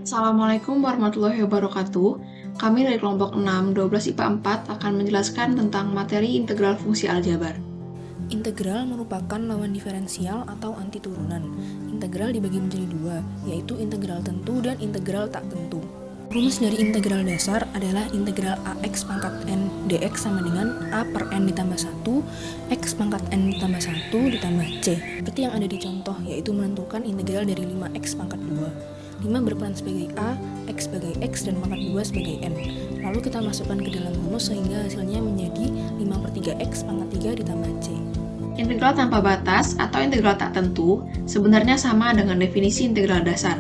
Assalamualaikum warahmatullahi wabarakatuh. Kami dari kelompok 6, 12 IPA 4 akan menjelaskan tentang materi integral fungsi aljabar. Integral merupakan lawan diferensial atau anti turunan. Integral dibagi menjadi dua, yaitu integral tentu dan integral tak tentu. Rumus dari integral dasar adalah integral ax pangkat n dx sama dengan a per n ditambah 1, x pangkat n ditambah 1 ditambah c. Seperti yang ada di contoh, yaitu menentukan integral dari 5x pangkat 2. 5 berperan sebagai a, x sebagai x, dan pangkat 2 sebagai n. Lalu kita masukkan ke dalam rumus sehingga hasilnya menjadi 5/3x pangkat 3 ditambah c. Integral tanpa batas atau integral tak tentu sebenarnya sama dengan definisi integral dasar.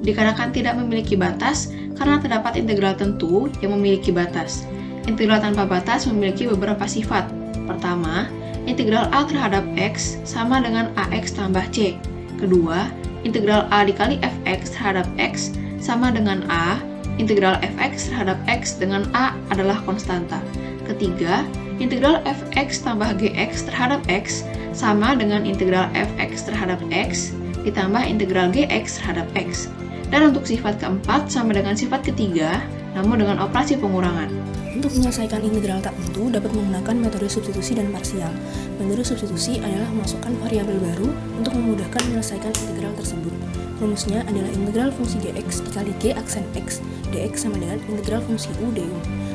Dikarenakan tidak memiliki batas karena terdapat integral tentu yang memiliki batas. Integral tanpa batas memiliki beberapa sifat. Pertama, integral a terhadap x sama dengan ax tambah c. Kedua, integral a dikali fx terhadap x sama dengan a. Integral fx terhadap x dengan a adalah konstanta. Ketiga, integral fx tambah gx terhadap x sama dengan integral fx terhadap x ditambah integral gx terhadap x. Dan untuk sifat keempat sama dengan sifat ketiga, namun dengan operasi pengurangan. Untuk menyelesaikan integral tak tentu dapat menggunakan metode substitusi dan parsial. Metode substitusi adalah memasukkan variabel baru untuk memudahkan menyelesaikan integral tersebut. Rumusnya adalah integral fungsi gx dikali g aksen x dx sama dengan integral fungsi u du.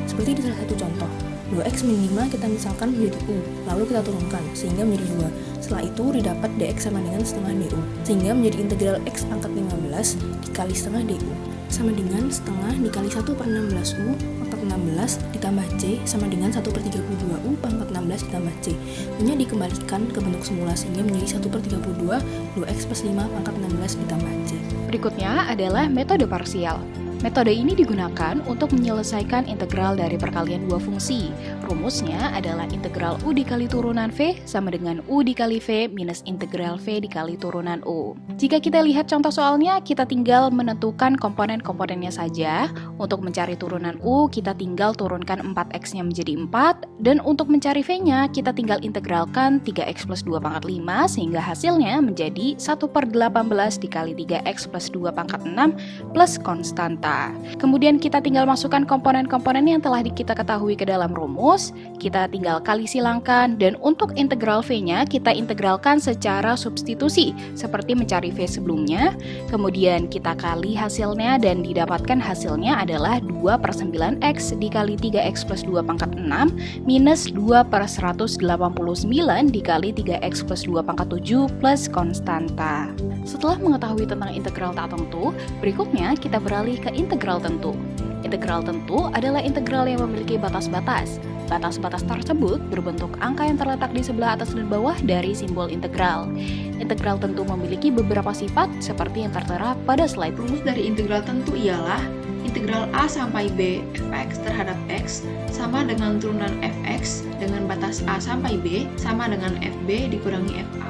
Seperti di salah satu contoh, 2x min 5 kita misalkan menjadi u, lalu kita turunkan sehingga menjadi 2. Setelah itu didapat dx sama dengan setengah du, sehingga menjadi integral x pangkat 15 dikali setengah du sama dengan setengah dikali 1/16u pangkat 16 ditambah c sama dengan 1/32u pangkat 16 ditambah c. U-nya dikembalikan ke bentuk semula sehingga menjadi 1/32 2x plus 5 pangkat 16 ditambah c. Berikutnya adalah metode parsial. Metode ini digunakan untuk menyelesaikan integral dari perkalian dua fungsi. Rumusnya adalah integral u dikali turunan v sama dengan u dikali v minus integral v dikali turunan u. Jika kita lihat contoh soalnya, kita tinggal menentukan komponen-komponennya saja. Untuk mencari turunan u, kita tinggal turunkan 4x-nya menjadi 4, dan untuk mencari v-nya, kita tinggal integralkan 3x plus 2 pangkat 5, sehingga hasilnya menjadi 1/18 dikali 3x plus 2 pangkat 6 plus konstanta. Kemudian kita tinggal masukkan komponen-komponen yang telah kita ketahui ke dalam rumus, kita tinggal kali silangkan, dan untuk integral v-nya kita integralkan secara substitusi, seperti mencari v sebelumnya, kemudian kita kali hasilnya dan didapatkan hasilnya adalah 2/9x dikali 3x plus 2 pangkat 6 minus 2/189 dikali 3x plus 2 pangkat 7 plus konstanta. Setelah mengetahui tentang integral tak tentu, berikutnya kita beralih ke integral tentu. Integral tentu adalah integral yang memiliki batas-batas. Batas-batas tersebut berbentuk angka yang terletak di sebelah atas dan bawah dari simbol integral. Integral tentu memiliki beberapa sifat seperti yang tertera pada slide. Rumus dari integral tentu ialah integral a sampai b fx terhadap x sama dengan turunan fx dengan batas a sampai b sama dengan fb dikurangi fa.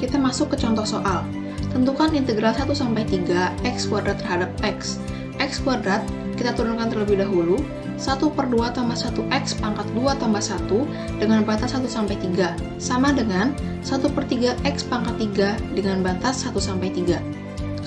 Kita masuk ke contoh soal. Tentukan integral 1 sampai 3 x kuadrat terhadap x. X kuadrat kita turunkan terlebih dahulu. 1/2 tambah 1x pangkat 2 tambah 1 dengan batas 1 sampai 3 sama dengan 1/3 x pangkat 3 dengan batas 1 sampai 3.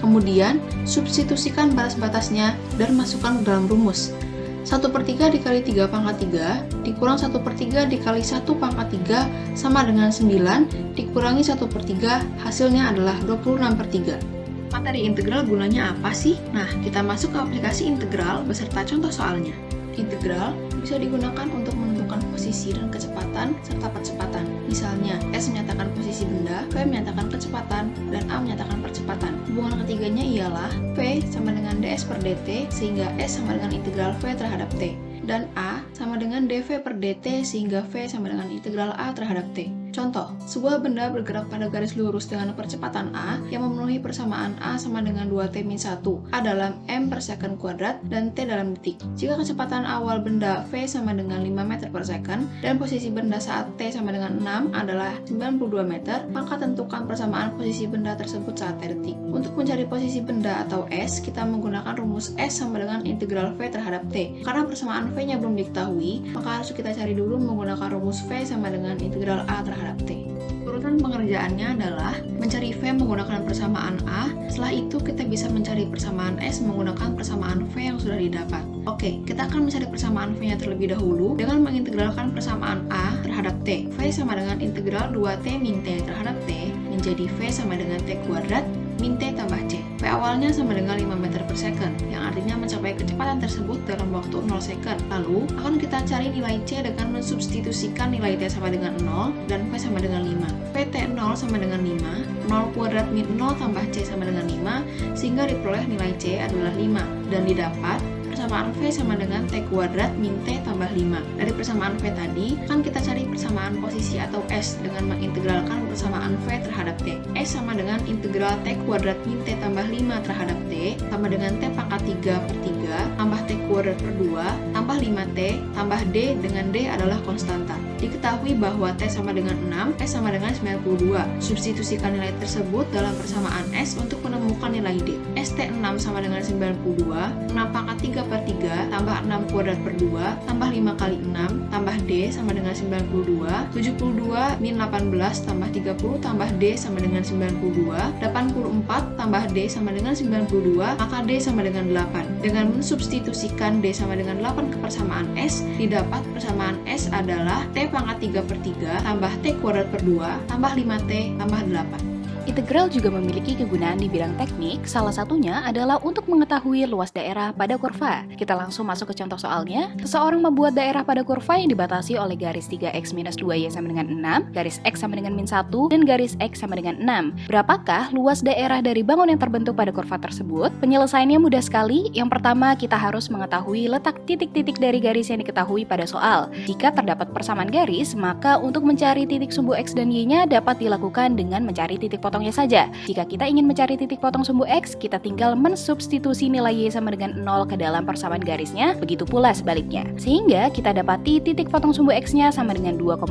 Kemudian substitusikan batas-batasnya dan masukkan ke dalam rumus. 1/3 dikali 3 pangkat 3 dikurang 1/3 dikali 1 pangkat 3 sama dengan 9 dikurangi 1/3, hasilnya adalah 26/3. Materi integral gunanya apa sih? Nah, kita masuk ke aplikasi integral beserta contoh soalnya. Integral bisa digunakan untuk menentukan posisi dan kecepatan serta percepatan. Misalnya, S menyatakan posisi benda, V menyatakan kecepatan, dan A menyatakan percepatan. Hubungan ketiganya ialah V sama dengan ds per dt sehingga S sama dengan integral V terhadap T, dan A sama dengan dv per dt sehingga V sama dengan integral A terhadap T. Contoh, sebuah benda bergerak pada garis lurus dengan percepatan A yang memenuhi persamaan A sama dengan 2t-1, A dalam m per second kuadrat, dan t dalam detik. Jika kecepatan awal benda V sama dengan 5 meter per second, dan posisi benda saat t sama dengan 6 adalah 92 meter, maka tentukan persamaan posisi benda tersebut saat t detik. Untuk mencari posisi benda atau S, kita menggunakan rumus S sama dengan integral V terhadap T. Karena persamaan V-nya belum diketahui, maka harus kita cari dulu menggunakan rumus V sama dengan integral A terhadap T. Urutan pengerjaan pengerjaannya adalah mencari V menggunakan persamaan A. Setelah itu kita bisa mencari persamaan S menggunakan persamaan V yang sudah didapat. Oke, kita akan mencari persamaan V-nya terlebih dahulu dengan mengintegralkan persamaan A terhadap T. V sama dengan integral 2T min T terhadap T menjadi V sama dengan T kuadrat min T tambah C. V awalnya sama dengan 5 meter per second, yang artinya mencapai kecepatan tersebut dalam waktu 0 second. Lalu, akan kita cari nilai C dengan mensubstitusikan nilai T sama dengan 0 dan V sama dengan 5. PT 0 sama dengan 5, 0 kuadrat min 0 tambah C sama dengan 5, sehingga diperoleh nilai C adalah 5, dan didapat persamaan V sama dengan T kuadrat min T tambah 5. Dari persamaan V tadi, kan kita cari persamaan posisi atau S dengan mengintegralkan persamaan V terhadap T. S sama dengan integral T kuadrat min T tambah 5 terhadap T, sama dengan T pangkat 3 per 3, tambah T kuadrat per 2, tambah 5T, tambah D dengan D adalah konstanta. Diketahui bahwa T sama dengan 6, S sama dengan 92. Substitusikan nilai tersebut dalam persamaan S untuk menemukan nilai D. ST6 sama dengan 92, 6 pangkat 3 per 3, tambah 6 kuadrat per 2, tambah 5 kali 6, tambah D sama dengan 92, 72 min 18 tambah 30 tambah D sama dengan 92, 84 tambah D sama dengan 92, maka D sama dengan 8. Dengan mensubstitusikan D sama dengan 8 ke persamaan S, didapat persamaan S adalah T pangkat 3 per 3, tambah T kuadrat per 2, tambah 5T, tambah 8. Integral juga memiliki kegunaan di bidang teknik, salah satunya adalah untuk mengetahui luas daerah pada kurva. Kita langsung masuk ke contoh soalnya. Seseorang membuat daerah pada kurva yang dibatasi oleh garis 3x minus 2y sama dengan 6, garis x sama dengan min 1, dan garis x sama dengan 6. Berapakah luas daerah dari bangun yang terbentuk pada kurva tersebut? Penyelesaiannya mudah sekali. Yang pertama, kita harus mengetahui letak titik-titik dari garis yang diketahui pada soal. Jika terdapat persamaan garis, maka untuk mencari titik sumbu x dan y-nya dapat dilakukan dengan mencari titik potongnya saja. Jika kita ingin mencari titik potong sumbu x, kita tinggal mensubstitusi nilai y sama dengan 0 ke dalam persamaan garisnya, begitu pula sebaliknya. Sehingga kita dapati titik potong sumbu x-nya sama dengan 2,0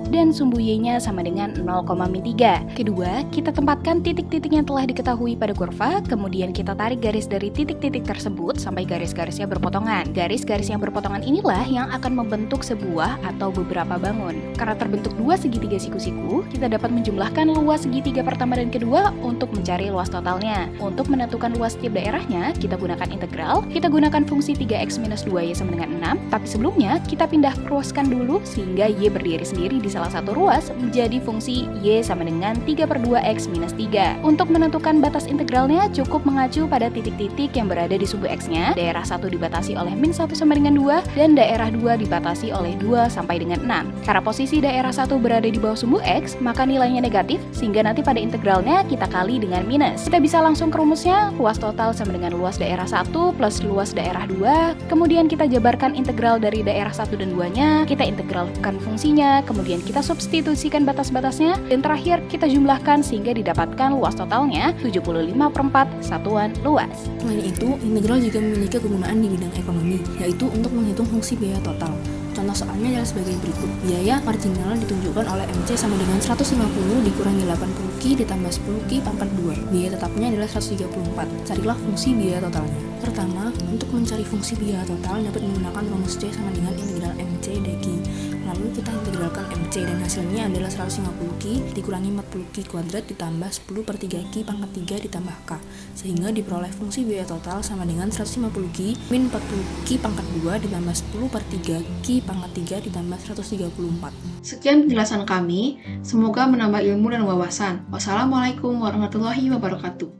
dan sumbu y-nya sama dengan 0,3. Kedua, kita tempatkan titik-titik yang telah diketahui pada kurva, kemudian kita tarik garis dari titik-titik tersebut sampai garis-garisnya berpotongan. Garis-garis yang berpotongan inilah yang akan membentuk sebuah atau beberapa bangun. Karena terbentuk dua segitiga siku-siku, kita dapat menjumlahkan luas segitiga pertama dan kedua untuk mencari luas totalnya. Untuk menentukan luas setiap daerahnya, kita gunakan integral, kita gunakan fungsi 3x minus 2y sama dengan 6, tapi sebelumnya kita pindah ruaskan dulu sehingga y berdiri sendiri di salah satu ruas menjadi fungsi y sama dengan 3 per 2x minus 3. Untuk menentukan batas integralnya, cukup mengacu pada titik-titik yang berada di sumbu x-nya. Daerah 1 dibatasi oleh min 1 sama dengan 2, dan daerah 2 dibatasi oleh 2 sampai dengan 6. Karena posisi daerah 1 berada di bawah sumbu x, maka nilainya negatif, sehingga nanti pada integralnya kita kali dengan minus. Kita bisa langsung ke rumusnya, luas total sama dengan luas daerah 1 plus luas daerah 2, kemudian kita jabarkan integral dari daerah 1 dan 2-nya, kita integralkan fungsinya, kemudian kita substitusikan batas-batasnya, dan terakhir kita jumlahkan sehingga didapatkan luas totalnya 75/4 satuan luas. Selain itu, integral juga memiliki kegunaan di bidang ekonomi, yaitu untuk menghitung fungsi biaya total. Contoh soalnya adalah sebagai berikut. Biaya marginal ditunjukkan oleh MC sama dengan 150 dikurangi 80Q ditambah 10Q pangkat 2. Biaya tetapnya adalah 134. Carilah fungsi biaya totalnya. Pertama, untuk mencari fungsi biaya total dapat menggunakan rumus C sama dengan integral MC dq. Lalu kita integralkan MC dan hasilnya adalah 150Q dikurangi 40Q kuadrat ditambah 10 per 3Q pangkat 3 ditambah K. Sehingga diperoleh fungsi biaya total sama dengan 150Q min 40Q pangkat 2 ditambah 10 per 3Q pangkat 3 ditambah 134. Sekian penjelasan kami, semoga menambah ilmu dan wawasan. Wassalamualaikum warahmatullahi wabarakatuh.